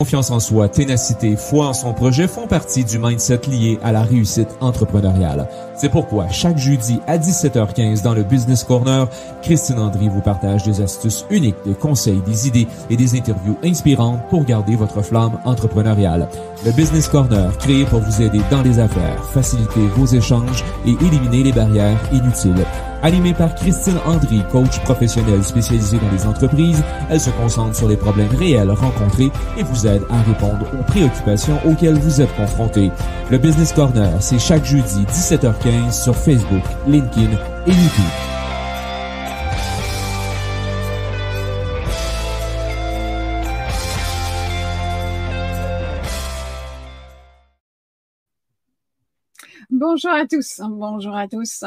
Confiance en soi, ténacité, foi en son projet font partie du mindset lié à la réussite entrepreneuriale. C'est pourquoi chaque jeudi à 17h15 dans le Business Corner, Christine Andry vous partage des astuces uniques, des conseils, des idées et des interviews inspirantes pour garder votre flamme entrepreneuriale. Le Business Corner, créé pour vous aider dans les affaires, faciliter vos échanges et éliminer les barrières inutiles. Animée par Christine Andry, coach professionnelle spécialisée dans les entreprises, elle se concentre sur les problèmes réels rencontrés et vous aide à répondre aux préoccupations auxquelles vous êtes confrontés. Le Business Corner, c'est chaque jeudi 17h15 sur Facebook, LinkedIn et YouTube. Bonjour à tous, bonjour à tous.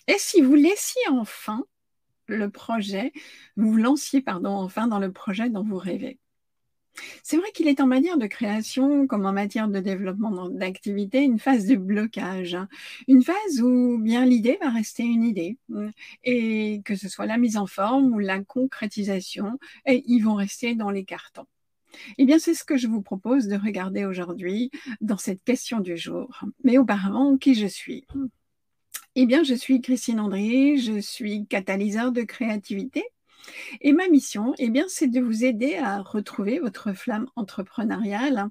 Et si vous laissiez enfin le projet, vous vous lanciez, enfin dans le projet dont vous rêvez. C'est vrai qu'il est en matière de création, comme en matière de développement d'activité, une phase de blocage, une phase où bien l'idée va rester une idée, et que ce soit la mise en forme ou la concrétisation, et ils vont rester dans les cartons. Eh bien, c'est ce que je vous propose de regarder aujourd'hui dans cette question du jour. Mais auparavant, qui je suis ? Eh bien, je suis Christine Andry, je suis catalyseur de créativité. Et ma mission, eh bien, c'est de vous aider à retrouver votre flamme entrepreneuriale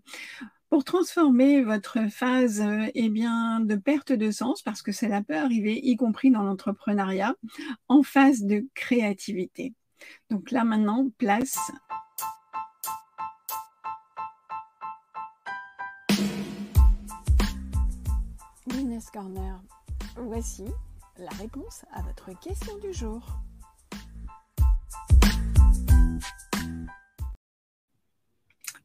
pour transformer votre phase eh bien, de perte de sens, parce que cela peut arriver, y compris dans l'entrepreneuriat, en phase de créativité. Donc là, maintenant, place Business Corner. Voici la réponse à votre question du jour.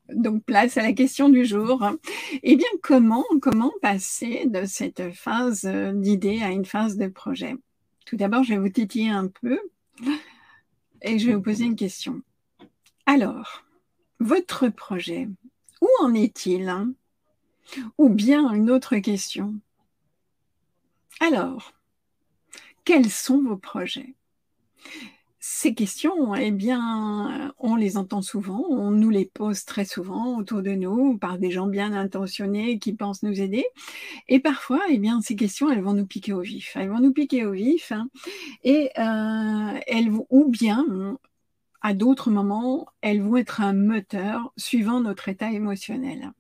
Donc, place à la question du jour. Eh bien, comment passer de cette phase d'idée à une phase de projet ? Tout d'abord, je vais vous titiller un peu et je vais vous poser une question. Alors, votre projet, où en est-il ? Ou bien une autre question. Alors, quels sont vos projets ? Ces questions, eh bien, on les entend souvent, on nous les pose très souvent autour de nous par des gens bien intentionnés qui pensent nous aider. Et parfois, eh bien, ces questions, elles vont nous piquer au vif. Elles vont nous piquer au vif et elles vont, ou bien, à d'autres moments, elles vont être un moteur suivant notre état émotionnel.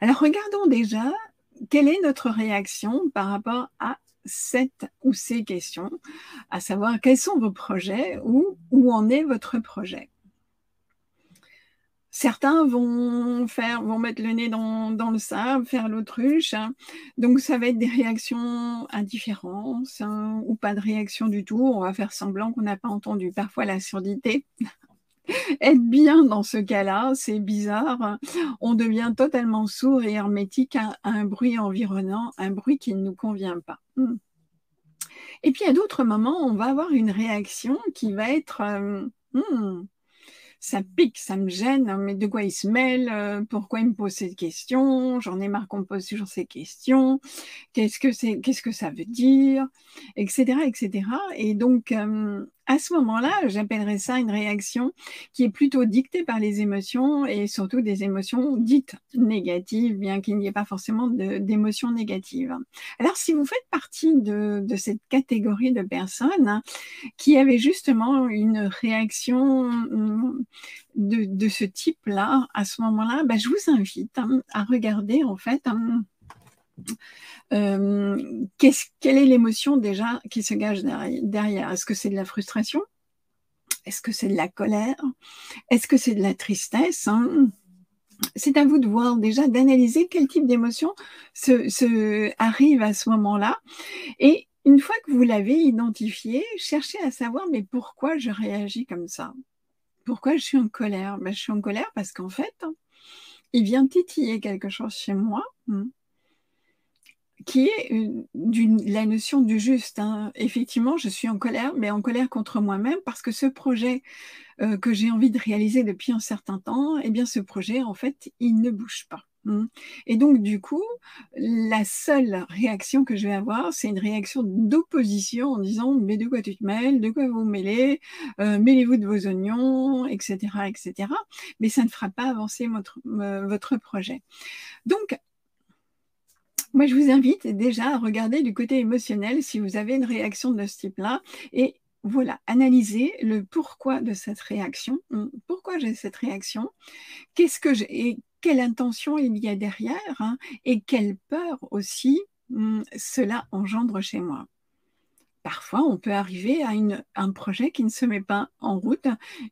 Alors, regardons déjà quelle est notre réaction par rapport à cette ou ces questions, à savoir quels sont vos projets, où en est votre projet. Certains vont mettre le nez dans le sable, faire l'autruche, donc ça va être des réactions indifférentes ou pas de réaction du tout, on va faire semblant qu'on n'a pas entendu, parfois la surdité. Être bien dans ce cas-là, c'est bizarre. On devient totalement sourd et hermétique à un bruit environnant, un bruit qui ne nous convient pas. Et puis à d'autres moments, on va avoir une réaction qui va être ça pique, ça me gêne, mais de quoi il se mêle, pourquoi il me pose cette question, j'en ai marre qu'on me pose toujours ces questions, qu'est-ce que ça veut dire, etc., etc. Et donc, à ce moment-là, j'appellerais ça une réaction qui est plutôt dictée par les émotions et surtout des émotions dites négatives, bien qu'il n'y ait pas forcément d'émotions négatives. Alors, si vous faites partie de cette catégorie de personnes qui avaient justement une réaction de ce type-là, à ce moment-là, je vous invite à regarder en fait quelle est l'émotion déjà qui se cache derrière. Est-ce que c'est de la frustration ? Est-ce que c'est de la colère ? Est-ce que c'est de la tristesse ? C'est à vous de voir déjà, d'analyser quel type d'émotion arrive à ce moment-là. Et une fois que vous l'avez identifié, cherchez à savoir mais pourquoi je réagis comme ça ? Pourquoi je suis en colère ? Je suis en colère parce qu'en fait, il vient titiller quelque chose chez moi qui est la notion du juste. Effectivement, je suis en colère, mais en colère contre moi-même parce que ce projet que j'ai envie de réaliser depuis un certain temps, eh bien ce projet, en fait, il ne bouge pas. Et donc, du coup, la seule réaction que je vais avoir, c'est une réaction d'opposition en disant « mais de quoi tu te mêles, de quoi vous vous mêlez, mêlez-vous de vos oignons, etc. etc. » Mais ça ne fera pas avancer votre projet. Donc, moi, je vous invite déjà à regarder du côté émotionnel si vous avez une réaction de ce type-là et voilà, analyser le pourquoi de cette réaction. Pourquoi j'ai cette réaction? Qu'est-ce que j'ai, quelle intention il y a derrière, hein, et quelle peur aussi cela engendre chez moi. Parfois, on peut arriver à un projet qui ne se met pas en route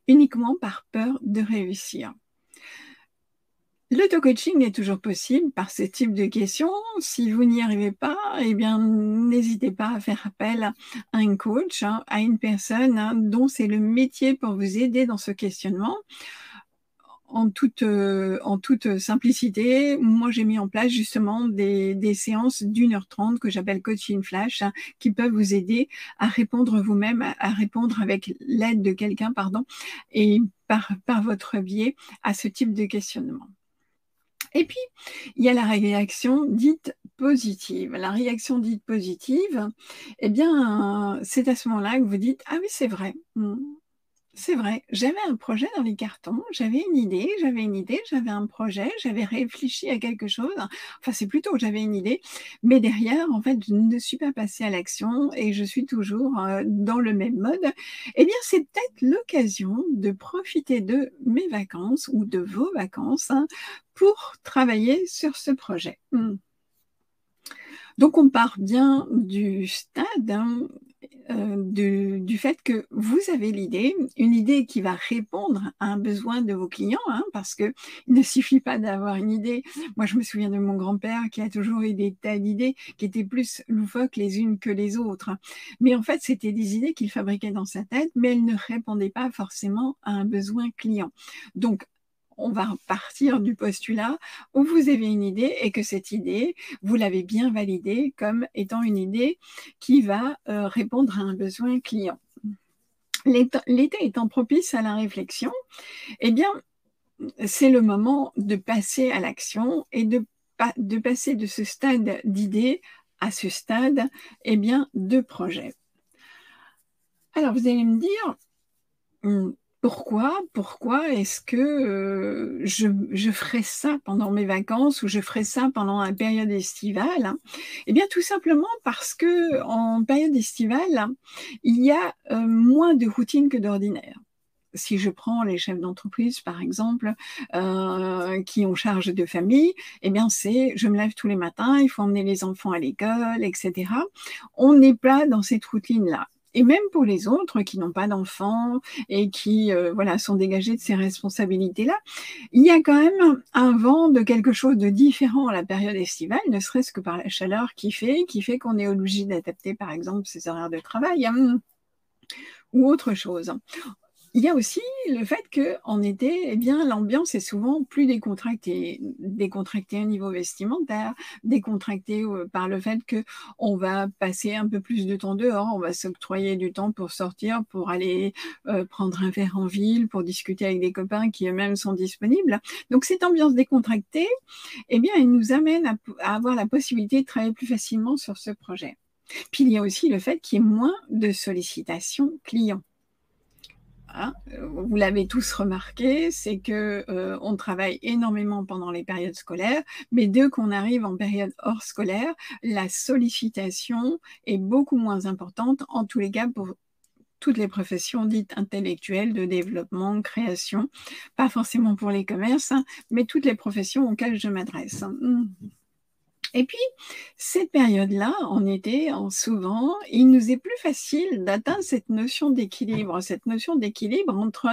uniquement par peur de réussir. L'auto-coaching est toujours possible par ce type de questions. Si vous n'y arrivez pas, eh bien, n'hésitez pas à faire appel à un coach, hein, à une personne dont c'est le métier pour vous aider dans ce questionnement. En toute simplicité, moi j'ai mis en place justement des séances d'1h30 que j'appelle coaching flash, hein, qui peuvent vous aider à répondre vous-même, à répondre avec l'aide de quelqu'un, et par votre biais à ce type de questionnement. Et puis, il y a la réaction dite positive. La réaction dite positive, eh bien, c'est à ce moment-là que vous dites « Ah oui, c'est vrai. C'est vrai, j'avais un projet dans les cartons, j'avais une idée, j'avais un projet, j'avais réfléchi à quelque chose. Enfin, c'est plutôt j'avais une idée, mais derrière, en fait, je ne suis pas passée à l'action et je suis toujours dans le même mode. Eh bien, c'est peut-être l'occasion de profiter de mes vacances ou de vos vacances, hein, pour travailler sur ce projet. Donc, on part bien du stade, hein, du fait que vous avez l'idée, une idée qui va répondre à un besoin de vos clients, hein, parce que il ne suffit pas d'avoir une idée. Moi, je me souviens de mon grand-père qui a toujours eu des tas d'idées qui étaient plus loufoques les unes que les autres. Mais en fait, c'était des idées qu'il fabriquait dans sa tête, mais elles ne répondaient pas forcément à un besoin client. Donc, on va partir du postulat où vous avez une idée et que cette idée, vous l'avez bien validée comme étant une idée qui va répondre à un besoin client. L'été étant propice à la réflexion, eh bien, c'est le moment de passer à l'action et de passer de ce stade d'idée à ce stade, eh bien, de projet. Alors, vous allez me dire, pourquoi est-ce que je ferais ça pendant mes vacances ou je ferais ça pendant la période estivale, hein? Eh bien, tout simplement parce que en période estivale, il y a moins de routine que d'ordinaire. Si je prends les chefs d'entreprise, par exemple, qui ont charge de famille, eh bien, je me lève tous les matins, il faut emmener les enfants à l'école, etc. On n'est pas dans cette routine-là. Et même pour les autres qui n'ont pas d'enfants et qui sont dégagés de ces responsabilités-là, il y a quand même un vent de quelque chose de différent à la période estivale, ne serait-ce que par la chaleur qui fait qu'on est obligé d'adapter, par exemple, ses horaires de travail, hein, ou autre chose. Il y a aussi le fait qu'en été, eh bien, l'ambiance est souvent plus décontractée au niveau vestimentaire, décontractée par le fait qu'on va passer un peu plus de temps dehors, on va s'octroyer du temps pour sortir, pour aller prendre un verre en ville, pour discuter avec des copains qui eux-mêmes sont disponibles. Donc cette ambiance décontractée, eh bien, elle nous amène à avoir la possibilité de travailler plus facilement sur ce projet. Puis il y a aussi le fait qu'il y ait moins de sollicitations clients. Hein, vous l'avez tous remarqué, c'est que on travaille énormément pendant les périodes scolaires, mais dès qu'on arrive en période hors scolaire, la sollicitation est beaucoup moins importante, en tous les cas pour toutes les professions dites intellectuelles, de développement, création, pas forcément pour les commerces, hein, mais toutes les professions auxquelles je m'adresse. Et puis, cette période-là, en été, souvent, il nous est plus facile d'atteindre cette notion d'équilibre entre,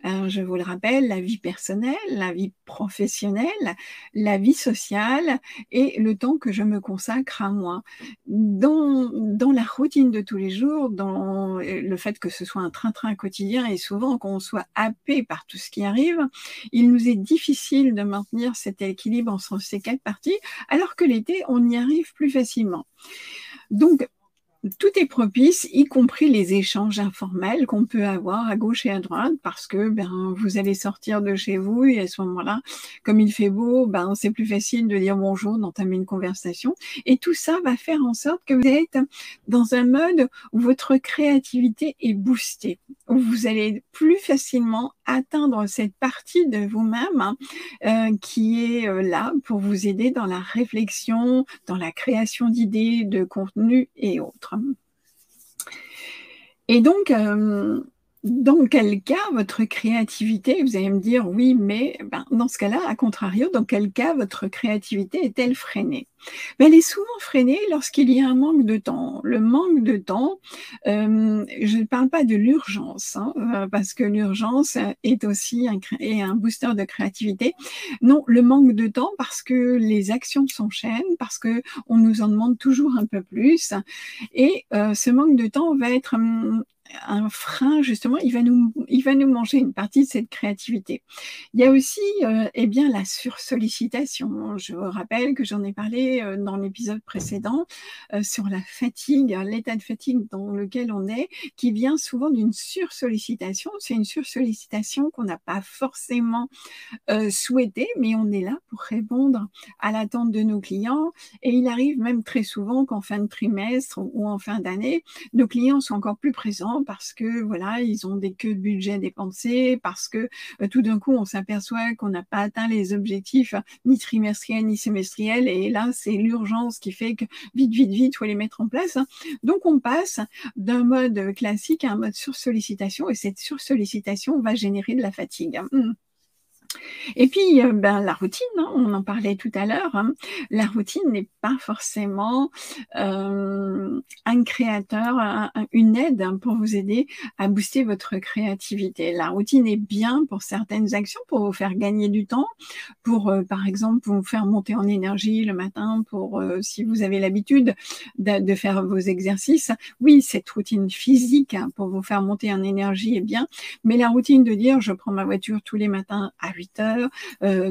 je vous le rappelle, la vie personnelle, la vie professionnelle, la vie sociale et le temps que je me consacre à moi. Dans la routine de tous les jours, dans le fait que ce soit un train-train quotidien et souvent qu'on soit happé par tout ce qui arrive, il nous est difficile de maintenir cet équilibre entre ces quatre parties, alors que l'été, on y arrive plus facilement. Donc, tout est propice, y compris les échanges informels qu'on peut avoir à gauche et à droite, parce que vous allez sortir de chez vous et à ce moment-là, comme il fait beau, c'est plus facile de dire bonjour, d'entamer une conversation. Et tout ça va faire en sorte que vous êtes dans un mode où votre créativité est boostée, où vous allez plus facilement atteindre cette partie de vous-même qui est là pour vous aider dans la réflexion, dans la création d'idées, de contenus et autres. Et donc, dans quel cas votre créativité, vous allez me dire oui, mais dans ce cas-là, à contrario, dans quel cas votre créativité est-elle freinée? Elle est souvent freinée lorsqu'il y a un manque de temps. Le manque de temps, je ne parle pas de l'urgence, parce que l'urgence est aussi un booster de créativité. Non, le manque de temps parce que les actions s'enchaînent, parce que on nous en demande toujours un peu plus. Et ce manque de temps va être un frein, justement, il va nous manger une partie de cette créativité. Il y a aussi la sursollicitation. Je vous rappelle que j'en ai parlé dans l'épisode précédent sur la fatigue, l'état de fatigue dans lequel on est, qui vient souvent d'une sursollicitation. C'est une sursollicitation qu'on n'a pas forcément souhaitée, mais on est là pour répondre à l'attente de nos clients. Et il arrive même très souvent qu'en fin de trimestre ou en fin d'année, nos clients sont encore plus présents parce que voilà, ils ont des queues de budget dépensées, parce que tout d'un coup, on s'aperçoit qu'on n'a pas atteint les objectifs ni trimestriels ni semestriels, et là, c'est l'urgence qui fait que vite, vite, vite, il faut les mettre en place. Donc, on passe d'un mode classique à un mode sursollicitation, et cette sursollicitation va générer de la fatigue. Et puis, la routine, on en parlait tout à l'heure, la routine n'est pas forcément un créateur, une aide pour vous aider à booster votre créativité. La routine est bien pour certaines actions, pour vous faire gagner du temps, pour, par exemple, vous faire monter en énergie le matin, pour, si vous avez l'habitude de faire vos exercices. Oui, cette routine physique pour vous faire monter en énergie est bien, mais la routine de dire, je prends ma voiture tous les matins à 8 heures,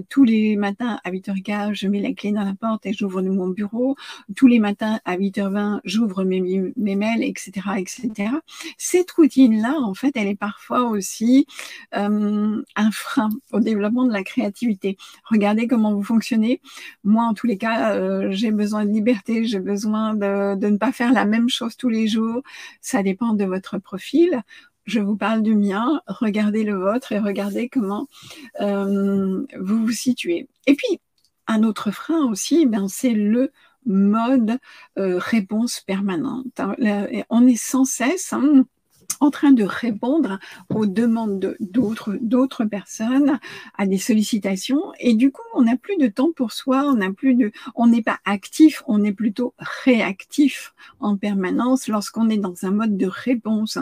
tous les matins à 8h15, je mets la clé dans la porte et j'ouvre mon bureau, tous les matins à 8h20, j'ouvre mes mails, etc., etc. Cette routine-là, en fait, elle est parfois aussi un frein au développement de la créativité. Regardez comment vous fonctionnez. Moi, en tous les cas, j'ai besoin de liberté, j'ai besoin de ne pas faire la même chose tous les jours. Ça dépend de votre profil. Je vous parle du mien, regardez le vôtre et regardez comment vous vous situez. Et puis, un autre frein aussi, c'est le mode réponse permanente. On est sans cesse en train de répondre aux demandes d'autres personnes, à des sollicitations, et du coup, on n'a plus de temps pour soi, on n'est pas actif, on est plutôt réactif en permanence lorsqu'on est dans un mode de réponse.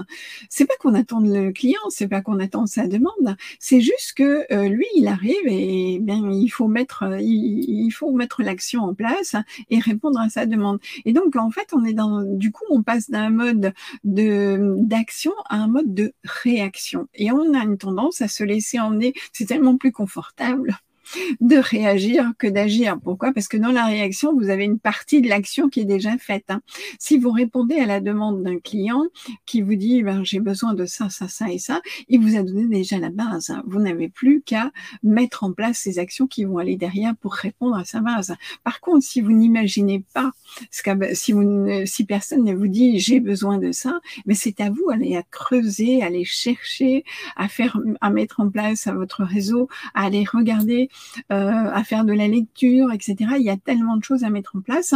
C'est pas qu'on attend le client, c'est pas qu'on attend sa demande, c'est juste que lui, il arrive et il faut mettre l'action en place et répondre à sa demande. Et donc, en fait, on passe d'un mode d'action à un mode de réaction. Et on a une tendance à se laisser emmener. C'est tellement plus confortable de réagir que d'agir. Pourquoi? Parce que dans la réaction, vous avez une partie de l'action qui est déjà faite. Si vous répondez à la demande d'un client qui vous dit j'ai besoin de ça, ça, ça et ça, il vous a donné déjà la base. Vous n'avez plus qu'à mettre en place ces actions qui vont aller derrière pour répondre à sa base. Par contre, si vous n'imaginez pas, si personne ne vous dit j'ai besoin de ça, mais c'est à vous d'aller creuser, à aller chercher, à mettre en place à votre réseau, à aller regarder, à faire de la lecture, etc. Il y a tellement de choses à mettre en place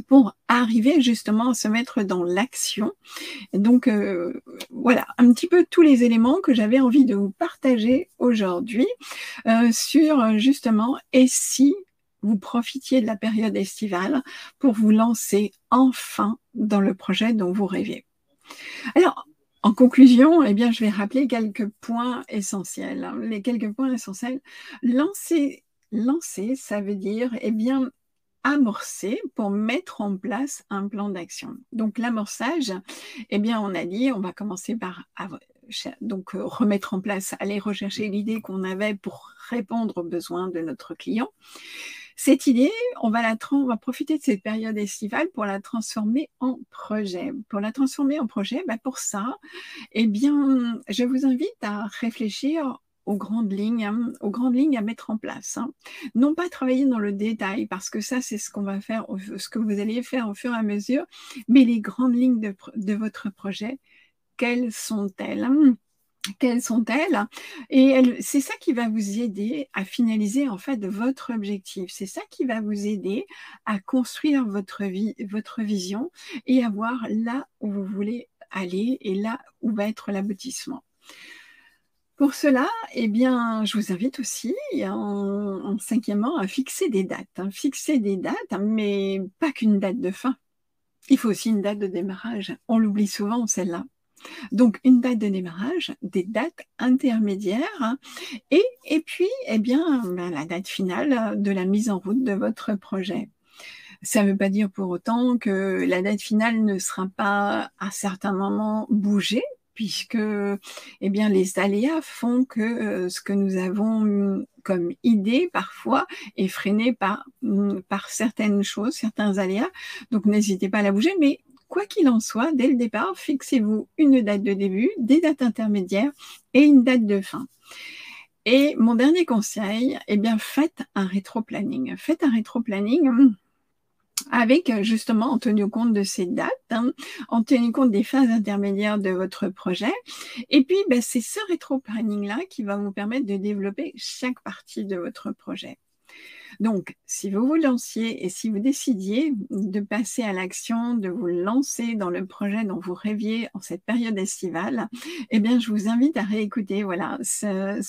pour arriver justement à se mettre dans l'action. Donc voilà, un petit peu tous les éléments que j'avais envie de vous partager aujourd'hui sur justement, et si vous profitiez de la période estivale pour vous lancer enfin dans le projet dont vous rêvez. Alors, en conclusion, je vais rappeler quelques points essentiels. Les quelques points essentiels. Lancer, ça veut dire, amorcer pour mettre en place un plan d'action. Donc, l'amorçage, on a dit, on va commencer par remettre en place, aller rechercher l'idée qu'on avait pour répondre aux besoins de notre client. Cette idée, on va profiter de cette période estivale pour la transformer en projet. Pour la transformer en projet, pour ça, eh bien, je vous invite à réfléchir aux grandes lignes à mettre en place, hein. Non pas travailler dans le détail, parce que ça, c'est ce qu'on va faire, ce que vous allez faire au fur et à mesure, mais les grandes lignes de votre projet, quelles sont-elles? Quelles sont-elles? Et c'est ça qui va vous aider à finaliser en fait votre objectif. C'est ça qui va vous aider à construire votre vie, votre vision et à voir là où vous voulez aller et là où va être l'aboutissement. Pour cela, eh bien, je vous invite aussi, cinquièmement, à fixer des dates, hein. Fixer des dates, hein, mais pas qu'une date de fin. Il faut aussi une date de démarrage. On l'oublie souvent, celle-là. Donc, une date de démarrage, des dates intermédiaires, hein, et puis, eh bien, la date finale de la mise en route de votre projet. Ça ne veut pas dire pour autant que la date finale ne sera pas à certains moments bougée, puisque eh bien, les aléas font que ce que nous avons comme idée parfois est freiné par certaines choses, certains aléas. Donc n'hésitez pas à la bouger, mais quoi qu'il en soit, dès le départ, fixez-vous une date de début, des dates intermédiaires et une date de fin. Et mon dernier conseil, eh bien, faites un rétro-planning. Faites un rétro-planning avec justement en tenant compte de ces dates, hein, en tenant compte des phases intermédiaires de votre projet. Et puis, c'est ce rétro-planning-là qui va vous permettre de développer chaque partie de votre projet. Donc, si vous vous lanciez et si vous décidiez de passer à l'action, de vous lancer dans le projet dont vous rêviez en cette période estivale, eh bien, je vous invite à réécouter voilà, ces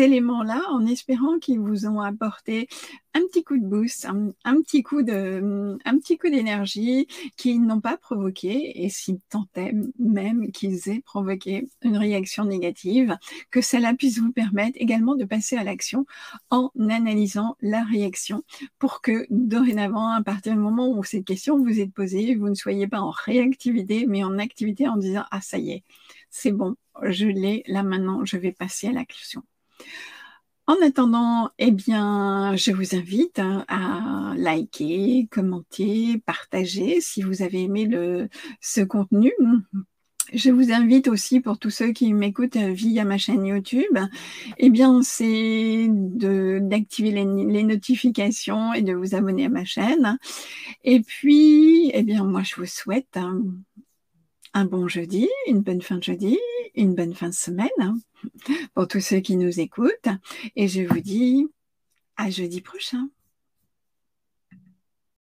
éléments-là en espérant qu'ils vous ont apporté un petit coup de boost, un petit coup d'énergie qu'ils n'ont pas provoqué, et s'ils tentaient même qu'ils aient provoqué une réaction négative, que cela puisse vous permettre également de passer à l'action en analysant la réaction pour que dorénavant, à partir du moment où cette question vous est posée, vous ne soyez pas en réactivité, mais en activité en disant « Ah, ça y est, c'est bon, je l'ai, là maintenant, je vais passer à l'action ». En attendant, eh bien, je vous invite à liker, commenter, partager si vous avez aimé ce contenu. Je vous invite aussi, pour tous ceux qui m'écoutent via ma chaîne YouTube, eh bien, c'est d'activer les notifications et de vous abonner à ma chaîne. Et puis, eh bien, moi, je vous souhaite un bon jeudi, une bonne fin de jeudi, une bonne fin de semaine pour tous ceux qui nous écoutent. Et je vous dis à jeudi prochain.